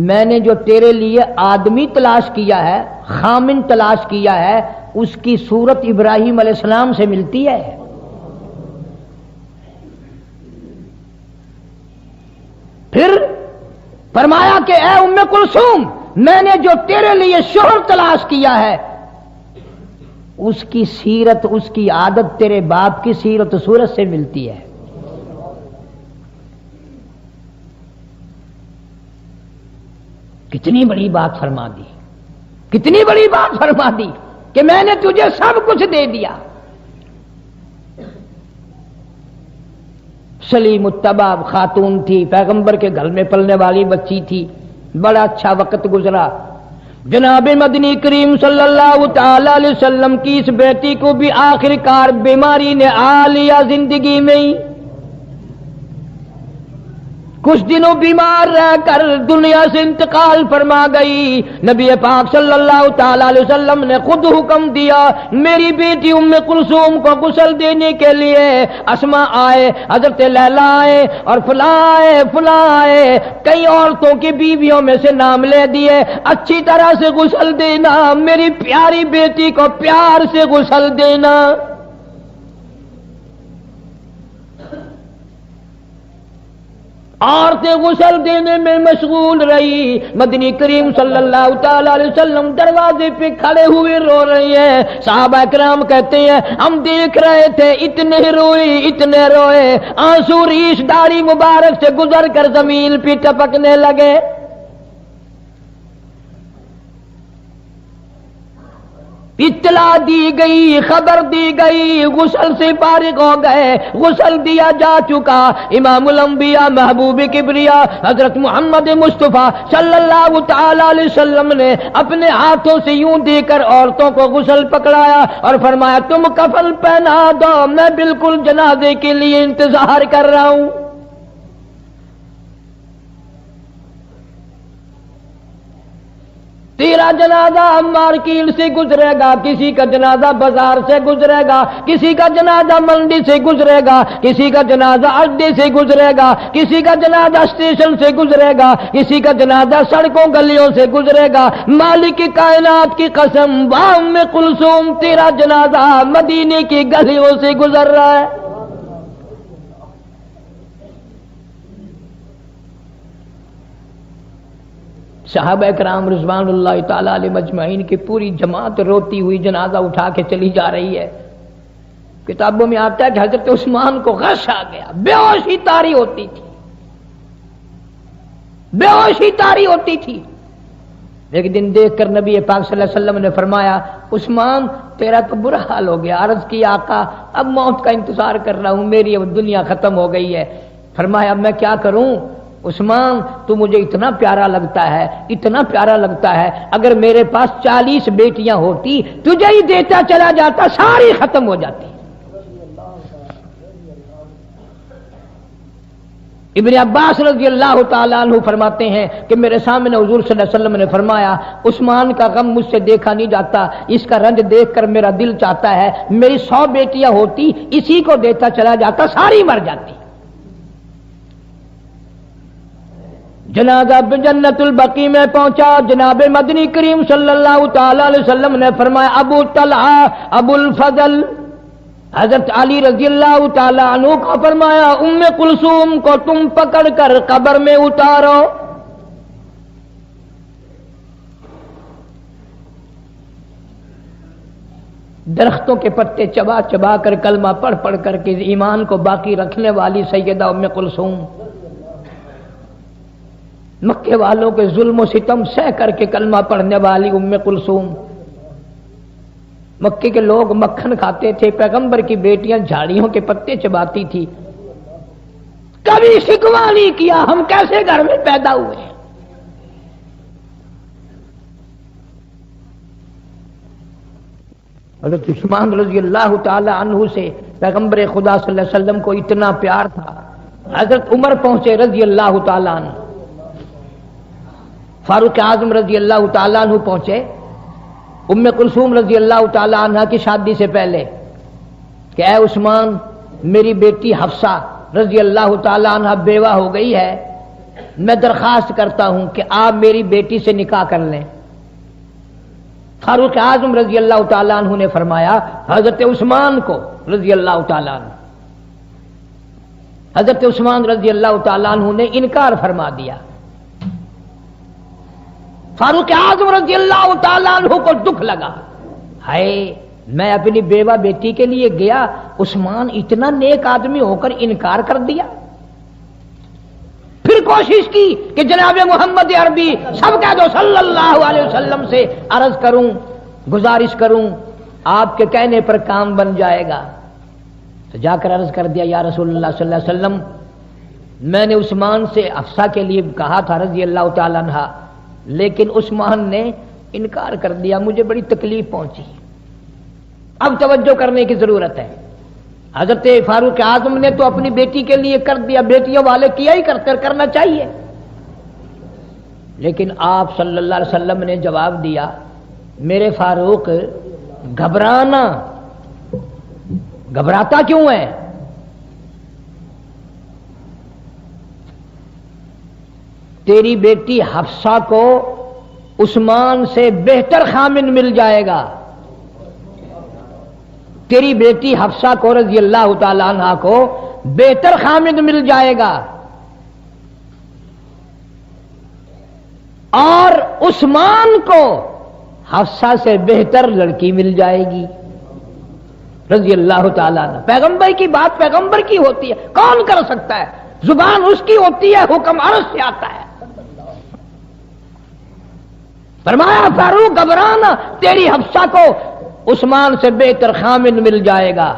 میں نے جو تیرے لیے آدمی تلاش کیا ہے، خامن تلاش کیا ہے، اس کی صورت ابراہیم علیہ السلام سے ملتی ہے. پھر فرمایا کہ اے ام کلثوم میں نے جو تیرے لیے شوہر تلاش کیا ہے اس کی سیرت، اس کی عادت تیرے باپ کی سیرت صورت سے ملتی ہے. کتنی بڑی بات فرما دی، کتنی بڑی بات فرما دی کہ میں نے تجھے سب کچھ دے دیا. سلیم الطبع خاتون تھی، پیغمبر کے گھر میں پلنے والی بچی تھی، بڑا اچھا وقت گزرا. جناب مدنی کریم صلی اللہ تعالی علیہ وسلم کی اس بیٹی کو بھی آخر کار بیماری نے آ لیا زندگی میں ہی. کچھ دنوں بیمار رہ کر دنیا سے انتقال فرما گئی. نبی پاک صلی اللہ تعالی علیہ وسلم نے خود حکم دیا میری بیٹی ام کلثوم کو غسل دینے کے لیے. اسماء آئے، حضرت لیلا آئے، اور فلاں آئے، کئی عورتوں کی بیویوں میں سے نام لے دیے. اچھی طرح سے غسل دینا، میری پیاری بیٹی کو پیار سے غسل دینا. عورتیں غسل دینے میں مشغول رہی. مدنی کریم صلی اللہ تعالی علیہ وسلم دروازے پہ کھڑے ہوئے رو رہی ہیں. صحابہ کرام کہتے ہیں ہم دیکھ رہے تھے، اتنے روئی اتنے روئے، آنسو ریش داڑھی مبارک سے گزر کر زمین پہ ٹپکنے لگے. اطلاع دی گئی، خبر دی گئی، غسل سے فارغ ہو گئے، غسل دیا جا چکا، امام الانبیاء محبوب کبریا حضرت محمد مصطفیٰ صلی اللہ تعالی علیہ وسلم نے اپنے ہاتھوں سے یوں دے کر عورتوں کو غسل پکڑایا اور فرمایا تم کفن پہنا دو، میں بالکل جنازے کے لیے انتظار کر رہا ہوں۔ تیرا جنازہ مارکیٹ سے گزرے گا، کسی کا جنازہ بازار سے گزرے گا، کسی کا جنازہ منڈی سے گزرے گا، کسی کا جنازہ اڈے سے گزرے گا، کسی کا جنازہ اسٹیشن سے گزرے گا، کسی کا جنازہ سڑکوں گلیوں سے گزرے گا۔ مالک کائنات کی قسم، ام کلثوم تیرا جنازہ مدینے کی گلیوں سے گزر رہا ہے۔ صحابہ کرام رضوان اللہ تعالی علیہ مجمعین کی پوری جماعت روتی ہوئی جنازہ اٹھا کے چلی جا رہی ہے۔ کتابوں میں آتا ہے کہ حضرت عثمان کو غش آ گیا، بے ہوشی طاری ہوتی تھی، بے ہوشی طاری ہوتی تھی۔ ایک دن دیکھ کر نبی پاک صلی اللہ علیہ وسلم نے فرمایا عثمان تیرا تو برا حال ہو گیا۔ عرض کیا آقا اب موت کا انتظار کر رہا ہوں، میری اب دنیا ختم ہو گئی ہے۔ فرمایا اب میں کیا کروں؟ عثمان تو مجھے اتنا پیارا لگتا ہے، اتنا پیارا لگتا ہے، اگر میرے پاس 40 بیٹیاں ہوتی تجھے ہی دیتا چلا جاتا، ساری ختم ہو جاتی۔ ابن عباس رضی اللہ تعالیٰ عنہ فرماتے ہیں کہ میرے سامنے حضور صلی اللہ علیہ وسلم نے فرمایا عثمان کا غم مجھ سے دیکھا نہیں جاتا، اس کا رنج دیکھ کر میرا دل چاہتا ہے میری 100 بیٹیاں ہوتی اسی کو دیتا چلا جاتا، ساری مر جاتی۔ جنازہ جنت البقیع میں پہنچا، جناب مدنی کریم صلی اللہ تعالی علیہ وسلم نے فرمایا ابو طلحہ ابو الفضل حضرت علی رضی اللہ تعالی عنہ کو فرمایا ام کلثوم کو تم پکڑ کر قبر میں اتارو۔ درختوں کے پتے چبا چبا کر کلمہ پڑھ پڑھ کر کے ایمان کو باقی رکھنے والی سیدہ ام کلثوم، مکے والوں کے ظلم و ستم سہ کر کے کلمہ پڑھنے والی ام کلثوم۔ مکے کے لوگ مکھن کھاتے تھے، پیغمبر کی بیٹیاں جھاڑیوں کے پتے چباتی تھی، کبھی شکوہ نہیں کیا ہم کیسے گھر میں پیدا ہوئے ہیں۔ حضرت عثمان رضی اللہ تعالی عنہ سے پیغمبر خدا صلی اللہ علیہ وسلم کو اتنا پیار تھا، حضرت عمر پہنچے رضی اللہ تعالی عنہ، فاروق اعظم رضی اللہ تعالیٰ عنہ پہنچے ام کلثوم رضی اللہ تعالیٰ عنہ کی شادی سے پہلے کہ اے عثمان میری بیٹی حفصہ رضی اللہ تعالیٰ عنہ بیوہ ہو گئی ہے، میں درخواست کرتا ہوں کہ آپ میری بیٹی سے نکاح کر لیں۔ فاروق اعظم رضی اللہ تعالیٰ عنہ نے فرمایا حضرت عثمان کو رضی اللہ تعالیٰ عنہ، حضرت عثمان رضی اللہ تعالیٰ عنہ نے انکار فرما دیا۔ فاروق اعظم رضی اللہ تعالیٰ عنہ کو دکھ لگا، ہائے میں اپنی بیوہ بیٹی کے لیے گیا، عثمان اتنا نیک آدمی ہو کر انکار کر دیا۔ پھر کوشش کی کہ جناب محمد عربی سب کہہ دو صلی اللہ علیہ وسلم سے عرض کروں، گزارش کروں، آپ کے کہنے پر کام بن جائے گا۔ تو جا کر عرض کر دیا یا رسول اللہ صلی اللہ علیہ وسلم میں نے عثمان سے حفصہ کے لیے کہا تھا رضی اللہ تعالیٰ عنہ، لیکن عثمان نے انکار کر دیا، مجھے بڑی تکلیف پہنچی، اب توجہ کرنے کی ضرورت ہے۔ حضرت فاروق اعظم نے تو اپنی بیٹی کے لیے کر دیا، بیٹیوں والے کیا ہی کرنا چاہیے، لیکن آپ صلی اللہ علیہ وسلم نے جواب دیا میرے فاروق گھبراتا کیوں ہے؟ تیری بیٹی حفصہ کو عثمان سے بہتر خامن مل جائے گا، تیری بیٹی حفصہ کو رضی اللہ تعالی عنہ کو بہتر خامد مل جائے گا، اور عثمان کو حفصہ سے بہتر لڑکی مل جائے گی رضی اللہ تعالیٰ عنہ۔ پیغمبر کی بات پیغمبر کی ہوتی ہے، کون کر سکتا ہے؟ زبان اس کی ہوتی ہے، حکم عرش سے آتا ہے۔ فرمایا فاروق گھبرانا، تیری حفصہ کو عثمان سے بہتر خامن مل جائے گا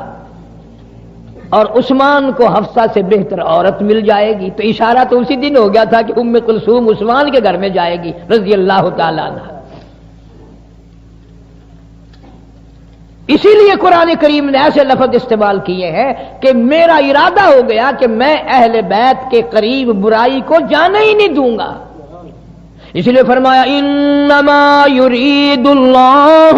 اور عثمان کو حفصہ سے بہتر عورت مل جائے گی. تو اشارہ تو اسی دن ہو گیا تھا کہ ام کلثوم عثمان کے گھر میں جائے گی رضی اللہ تعالی عنہ. اسی لیے قرآن کریم نے ایسے لفظ استعمال کیے ہیں کہ میرا ارادہ ہو گیا کہ میں اہل بیت کے قریب برائی کو جانے ہی نہیں دوں گا. اس لیے فرمایا انما یرید اللہ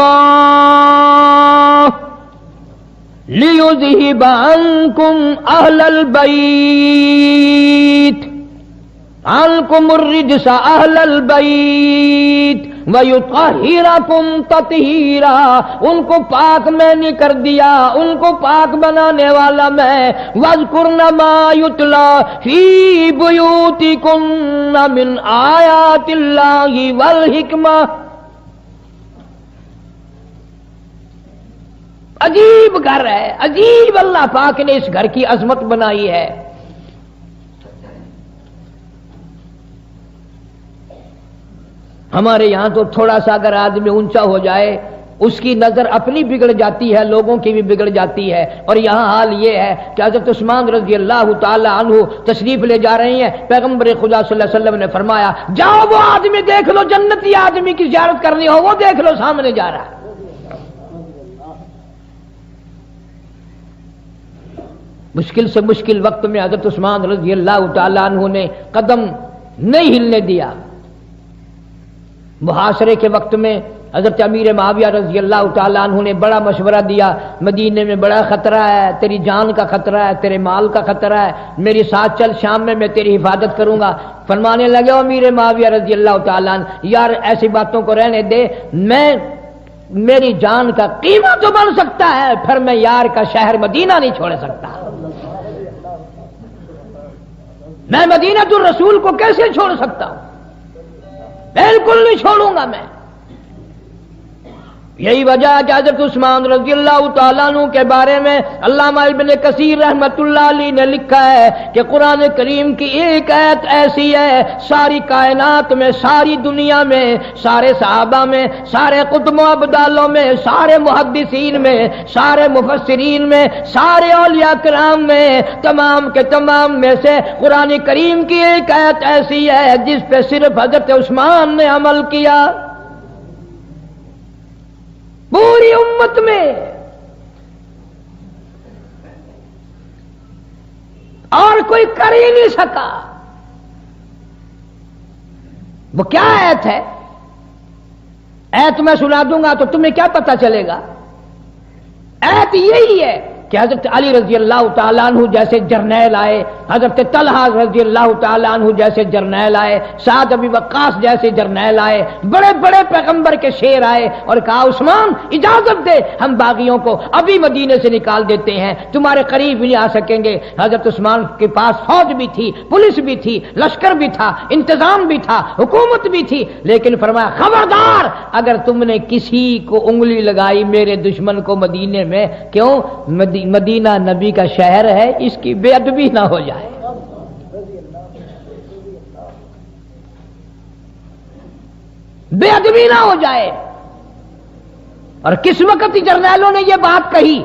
لیذہب عنکم اہل البیت عنکم الرجس اہل البیت وَيُطَهِّرَكُمْ تَطْهِيرًا. ان کو پاک میں نے کر دیا، ان کو پاک بنانے والا میں. وَاذْكُرْنَ مَا يُتْلَى فِي بُيُوتِكُنَّ مِنْ آيَاتِ اللَّهِ وَالْحِكْمَةِ. عجیب گھر ہے، عجیب اللہ پاک نے اس گھر کی عظمت بنائی ہے. ہمارے یہاں تو تھوڑا سا اگر آدمی اونچا ہو جائے اس کی نظر اپنی بگڑ جاتی ہے، لوگوں کی بھی بگڑ جاتی ہے. اور یہاں حال یہ ہے کہ حضرت عثمان رضی اللہ تعالی عنہ تشریف لے جا رہے ہیں. پیغمبر خدا صلی اللہ علیہ وسلم نے فرمایا جاؤ وہ آدمی دیکھ لو، جنتی آدمی کی زیارت کرنی ہو وہ دیکھ لو، سامنے جا رہا ہے. مشکل سے مشکل وقت میں حضرت عثمان رضی اللہ تعالی عنہ نے قدم نہیں ہلنے دیا. محاصرے کے وقت میں حضرت امیر معاویہ رضی اللہ تعالیٰ عنہ نے بڑا مشورہ دیا، مدینے میں بڑا خطرہ ہے، تیری جان کا خطرہ ہے، تیرے مال کا خطرہ ہے، میرے ساتھ چل، شام میں تیری حفاظت کروں گا. فرمانے لگے امیر معاویہ رضی اللہ تعالیٰ عنہ یار ایسی باتوں کو رہنے دے، میری جان کا قیمہ تو بن سکتا ہے، پھر میں یار کا شہر مدینہ نہیں چھوڑ سکتا. میں مدینہ الرسول کو کیسے چھوڑ سکتا ہوں؟ بالکل نہیں چھوڑوں گا میں. یہی وجہ ہے کہ حضرت عثمان رضی اللہ تعالیٰ عنہ کے بارے میں علامہ ابن کثیر رحمۃ اللہ علیہ نے لکھا ہے کہ قرآن کریم کی ایک آیت ایسی ہے ساری کائنات میں، ساری دنیا میں، سارے صحابہ میں، سارے قطب و ابدالوں میں، سارے محدثین میں، سارے مفسرین میں، سارے اولیاء کرام میں، تمام کے تمام میں سے قرآن کریم کی ایک آیت ایسی ہے جس پہ صرف حضرت عثمان نے عمل کیا. پوری امت میں اور کوئی کر ہی نہیں سکا. وہ کیا ایت ہے؟ ایت میں سنا دوں گا تو تمہیں کیا پتا چلے گا. ایت یہی ہے کہ حضرت علی رضی اللہ تعالیٰ عنہ جیسے جرنیل آئے، حضرت طلحہ رضی اللہ تعالیٰ عنہ جیسے جرنیل آئے، سعد بن وقاص جیسے جرنیل آئے، بڑے بڑے پیغمبر کے شیر آئے اور کہا عثمان اجازت دے ہم باغیوں کو ابھی مدینے سے نکال دیتے ہیں، تمہارے قریب نہیں آ سکیں گے. حضرت عثمان کے پاس فوج بھی تھی، پولیس بھی تھی، لشکر بھی تھا، انتظام بھی تھا، حکومت بھی تھی، لیکن فرمایا خبردار اگر تم نے کسی کو انگلی لگائی میرے دشمن کو مدینے میں، کیوں؟ مدینہ نبی کا شہر ہے، اس کی بے ادبی نہ ہو جائے. بے ادبی نہ ہو جائے. اور کس وقت جرنیلوں نے یہ بات کہی؟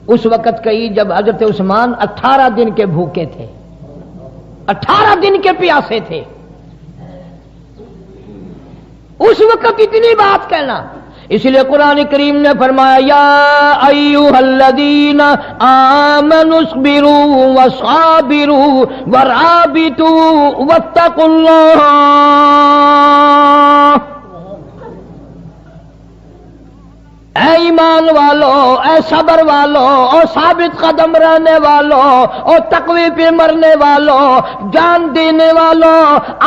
اس وقت کہی جب حضرت عثمان 18 دن کے بھوکے تھے، 18 دن کے پیاسے تھے. اس وقت اتنی بات کہنا. اس لیے قرآن کریم نے فرمایا یا ایھا الذین آمنوا اصبروا وصابروا ورابطوا واتقوا اللہ. اے ایمان والو، اے صبر والو، اور ثابت قدم رہنے والو، اور تقوی پہ مرنے والو، جان دینے والو،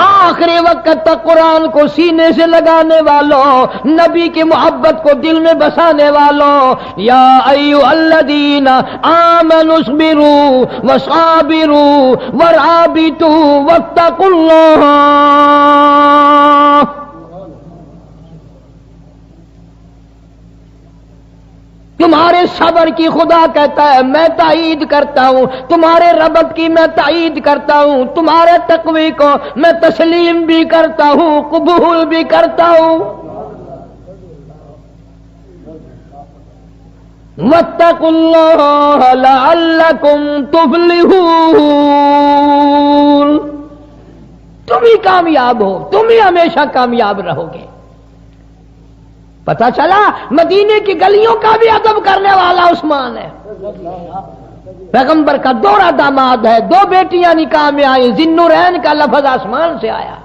آخری وقت تک قرآن کو سینے سے لگانے والو، نبی کی محبت کو دل میں بسانے والو، یا ایھا الذین آمنوا اصبروا وصابروا ورابطوا واتقوا اللہ. تمہارے صبر کی خدا کہتا ہے میں تائید کرتا ہوں، تمہارے ربط کی میں تائید کرتا ہوں، تمہارے تقوی کو میں تسلیم بھی کرتا ہوں، قبول بھی کرتا ہوں. واتقوا اللہ لعلکم تفلحون، تم ہی کامیاب ہو، تم ہی ہمیشہ کامیاب رہو گے۔ پتہ چلا مدینے کی گلیوں کا بھی ادب کرنے والا عثمان ہے، پیغمبر کا دوہرا داماد ہے، دو بیٹیاں نکاح میں آئی، ذی-النورین کا لفظ آسمان سے آیا۔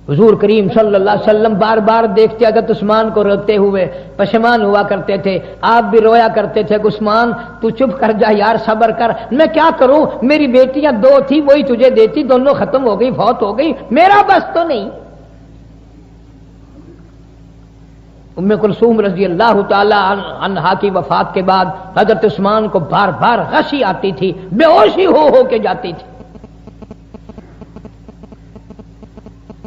حضور کریم صلی اللہ علیہ وسلم بار بار دیکھتے حضرت عثمان کو روتے ہوئے، پشیمان ہوا کرتے تھے، آپ بھی رویا کرتے تھے کہ عثمان تو چپ کر جا یار، صبر کر، میں کیا کروں، میری بیٹیاں دو تھی وہی تجھے دیتی، دونوں ختم ہو گئی، فوت ہو گئی، میرا بس تو نہیں۔ ام کلثوم رضی اللہ تعالی عنہا کی وفات کے بعد حضرت عثمان کو بار بار غشی آتی تھی، بے ہوشی ہو کے جاتی تھی۔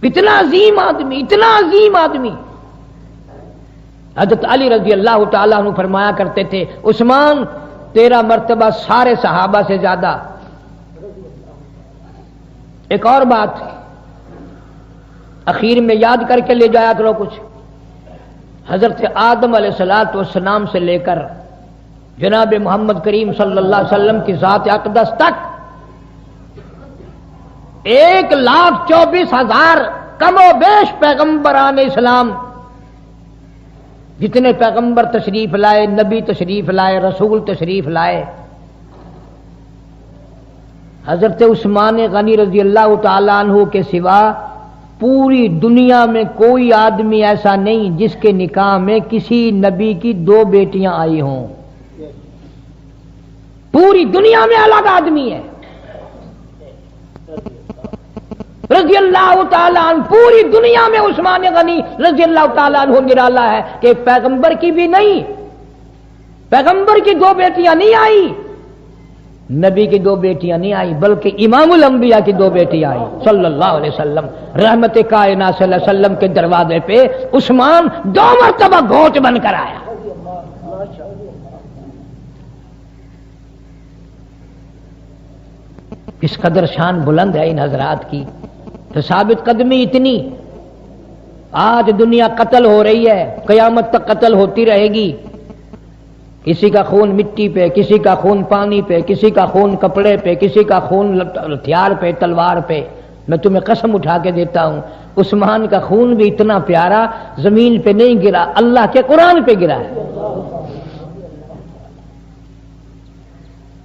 اتنا عظیم آدمی، اتنا عظیم آدمی۔ حضرت علی رضی اللہ تعالیٰ عنہ فرمایا کرتے تھے عثمان تیرا مرتبہ سارے صحابہ سے زیادہ۔ ایک اور بات اخیر میں یاد کر کے لے جایا کرو کچھ، حضرت آدم علیہ السلام سے لے کر جناب محمد کریم صلی اللہ علیہ وسلم کی ذات اقدس تک 1,24,000 کم و بیش پیغمبران اسلام، جتنے پیغمبر تشریف لائے، نبی تشریف لائے، رسول تشریف لائے، حضرت عثمان غنی رضی اللہ تعالیٰ عنہ کے سوا پوری دنیا میں کوئی آدمی ایسا نہیں جس کے نکاح میں کسی نبی کی 2 بیٹیاں آئی ہوں۔ پوری دنیا میں الگ آدمی ہے رضی اللہ تعالیٰ عنہ، پوری دنیا میں عثمان غنی رضی اللہ تعالیٰ عنہ نرالا ہے کہ پیغمبر کی بھی نہیں، پیغمبر کی 2 بیٹیاں نہیں آئی، نبی کی 2 بیٹیاں نہیں آئی، بلکہ امام الانبیاء کی 2 بیٹیاں آئی صلی اللہ علیہ وسلم۔ رحمت کائنات صلی اللہ علیہ وسلم کے دروازے پہ عثمان 2 مرتبہ گھونٹ بن کر آیا۔ کس قدر شان بلند ہے ان حضرات کی، تو ثابت قدمی اتنی۔ آج دنیا قتل ہو رہی ہے، قیامت تک قتل ہوتی رہے گی، کسی کا خون مٹی پہ، کسی کا خون پانی پہ، کسی کا خون کپڑے پہ، کسی کا خون ہتھیار پہ، تلوار پہ۔ میں تمہیں قسم اٹھا کے دیتا ہوں عثمان کا خون بھی اتنا پیارا زمین پہ نہیں گرا، اللہ کے قرآن پہ گرا ہے،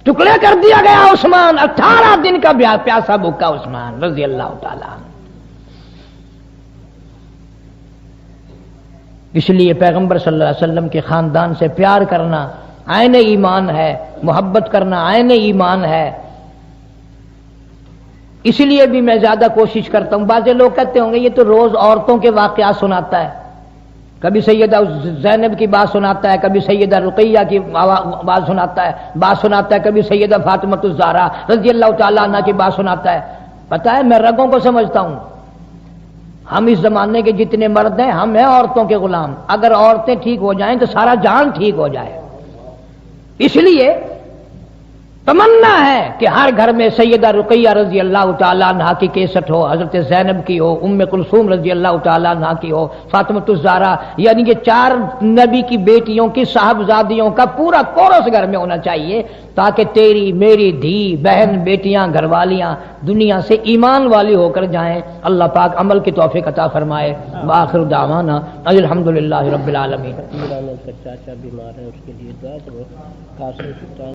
ٹکڑے کر دیا گیا عثمان، 18 دن کا پیاسا بھوکا عثمان رضی اللہ تعالیٰ عنہ۔ اس لیے پیغمبر صلی اللہ علیہ وسلم کے خاندان سے پیار کرنا عین ایمان ہے، محبت کرنا عین ایمان ہے۔ اس لیے بھی میں زیادہ کوشش کرتا ہوں، بعض لوگ کہتے ہوں گے یہ تو روز عورتوں کے واقعات سناتا ہے، کبھی سیدہ زینب کی بات سناتا ہے، کبھی سیدہ رقیہ کی بات سناتا ہے، کبھی سیدہ فاطمہ الزہرا رضی اللہ تعالیٰ عنہ کی بات سناتا ہے۔ پتہ ہے میں رگوں کو سمجھتا ہوں، ہم اس زمانے کے جتنے مرد ہیں ہم ہیں عورتوں کے غلام، اگر عورتیں ٹھیک ہو جائیں تو سارا جہان ٹھیک ہو جائے۔ اس لیے تمنا ہے کہ ہر گھر میں سیدہ رقیہ رضی اللہ تعالیٰ عنہ کی کیسٹ ہو، حضرت زینب کی ہو، ام کلثوم رضی اللہ تعالیٰ عنہ کی ہو، فاطمہ الزہرا، یعنی کہ 4 نبی کی بیٹیوں کی صاحبزادیوں کا پورا کورس گھر میں ہونا چاہیے، تاکہ تیری میری دھی بہن بیٹیاں گھر والیاں دنیا سے ایمان والی ہو کر جائیں۔ اللہ پاک عمل کی توفیق عطا فرمائے۔ وآخر دعوانا الحمدللہ رب العالمین۔ چاچا بیمار ہے، اس کے لیے دعا کرو۔